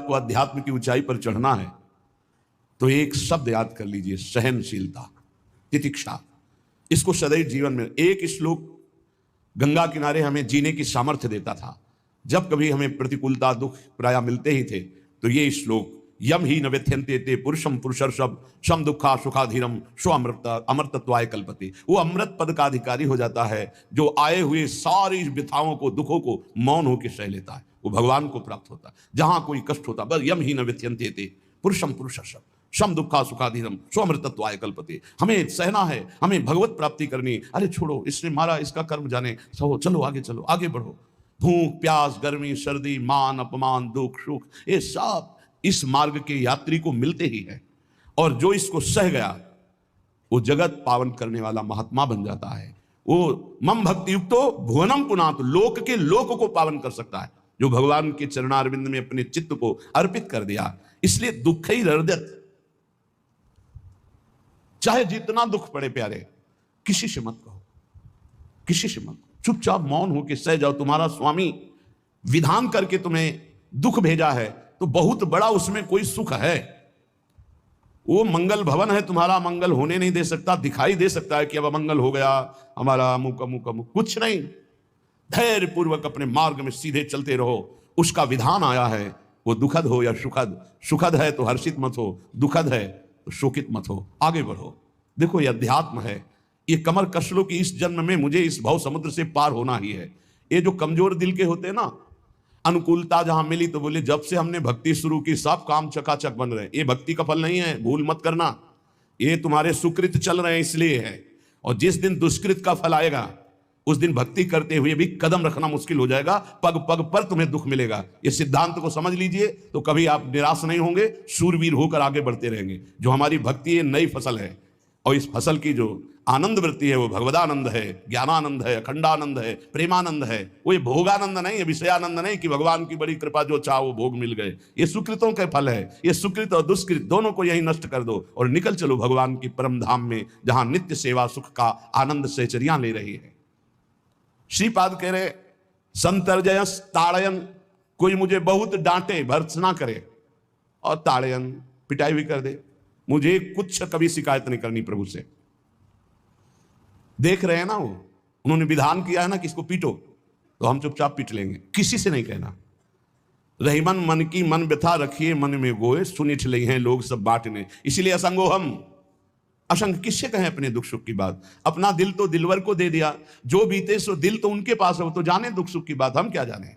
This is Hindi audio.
आपको अध्यात्म की ऊंचाई पर चढ़ना है तो एक शब्द याद कर लीजिए, सहनशीलता, तितिक्षा। इसको सदैव जीवन में, एक श्लोक गंगा किनारे हमें जीने की सामर्थ्य देता था। जब कभी हमें प्रतिकूलता दुख प्राय मिलते ही थे तो ये श्लोक, यम ही न व्यथ्यन्ते ते पुरुषम पुरुषर्षभ सम दुखा सुखाधीरम स्व अमृतत्वाय कल्पते। वो अमृत पद का अधिकारी हो जाता है जो आए हुए सारी व्यथाओं को, दुखों को मौन होकर सह लेता है, वो भगवान को प्राप्त होता है। जहां कोई कष्ट होता, बस यम ही न व्यथ्यन्ते ते पुरुषम पुरुषर्षभ सम दुखा सुखाधीरम स्व अमृतत्वाय कल्पते। हमें सहना है, हमें भगवत प्राप्ति करनी। अरे छोड़ो, इसने मारा, इसका कर्म जाने, चलो आगे, चलो आगे बढ़ो। भूख प्यास गर्मी सर्दी मान अपमान दुख सुख, ये सब इस मार्ग के यात्री को मिलते ही है। और जो इसको सह गया वो जगत पावन करने वाला महात्मा बन जाता है। वो मम भक्ति युक्तो भुवनम पुनातु, लोक के लोक को पावन कर सकता है जो भगवान के चरणारविंद में अपने चित्त को अर्पित कर दिया। इसलिए दुख ही हृदय, चाहे जितना दुख पड़े प्यारे, किसी से मत कहो, किसी से मत, चुपचाप मौन होकर सह जाओ। तुम्हारा स्वामी विधान करके तुम्हें दुख भेजा है तो बहुत बड़ा उसमें कोई सुख है। वो मंगल भवन है, तुम्हारा मंगल होने नहीं दे सकता। दिखाई दे सकता है कि अब अमंगल हो गया हमारा, अमुक अमुक अमुक, कुछ नहीं। धैर्य पूर्वक अपने मार्ग में सीधे चलते रहो। उसका विधान आया है, वो दुखद हो या सुखद, सुखद है तो हर्षित मत हो, दुखद है तो शोकित मत हो, आगे बढ़ो। देखो ये अध्यात्म है। ये कमर कस लो कि इस जन्म में मुझे इस भव समुद्र से पार होना ही है। ये जो कमजोर दिल के होते हैं ना, अनुकूलता जहां मिली तो बोले जब से हमने भक्ति शुरू की सब काम चकाचक बन रहे हैं। ये भक्ति का फल नहीं है, भूल मत करना। ये तुम्हारे सुकृत चल रहे हैं इसलिए है। और जिस दिन दुष्कृत का फल आएगा उस दिन भक्ति करते हुए भी कदम रखना मुश्किल हो जाएगा, पग पग पर तुम्हें दुख मिलेगा। ये सिद्धांत को समझ लीजिए तो कभी आप निराश नहीं होंगे, शूरवीर होकर आगे बढ़ते रहेंगे। जो हमारी भक्ति है नई फसल है, और इस फसल की जो आनंद वृत्ति है वो भगवदानंद है, ज्ञानानंद है, अखंडानंद है, प्रेमानंद है। वो ये भोगानंद नहीं है, विषयानंद नहीं कि भगवान की बड़ी कृपा जो चाह वो भोग मिल गए। ये सुकृतों के फल है। ये सुकृत और दुष्कृत दोनों को यही नष्ट कर दो और निकल चलो भगवान की परम धाम में, जहां नित्य सेवा सुख का आनंद सहचर्या ले रही है। श्रीपाद कह रहे, संतर्जयस ताड़यन, कोई मुझे बहुत डांटे भर्त्सना करे और ताड़यन पिटाई भी कर दे, मुझे कुछ कभी शिकायत नहीं करनी प्रभु से। देख रहे हैं ना, वो उन्होंने विधान किया है ना कि इसको पीटो, तो हम चुपचाप पीट लेंगे, किसी से नहीं कहना। रहीमन मन की मन व्यथा रखिए मन में गोए, सुनिठ ले हैं लोग सब बांटने। इसीलिए असंगो हम, असंग किससे कहें अपने दुख सुख की बात। अपना दिल तो दिलवर को दे दिया, जो बीते सो दिल तो उनके पास है, वो तो जाने दुख सुख की बात, हम क्या जाने।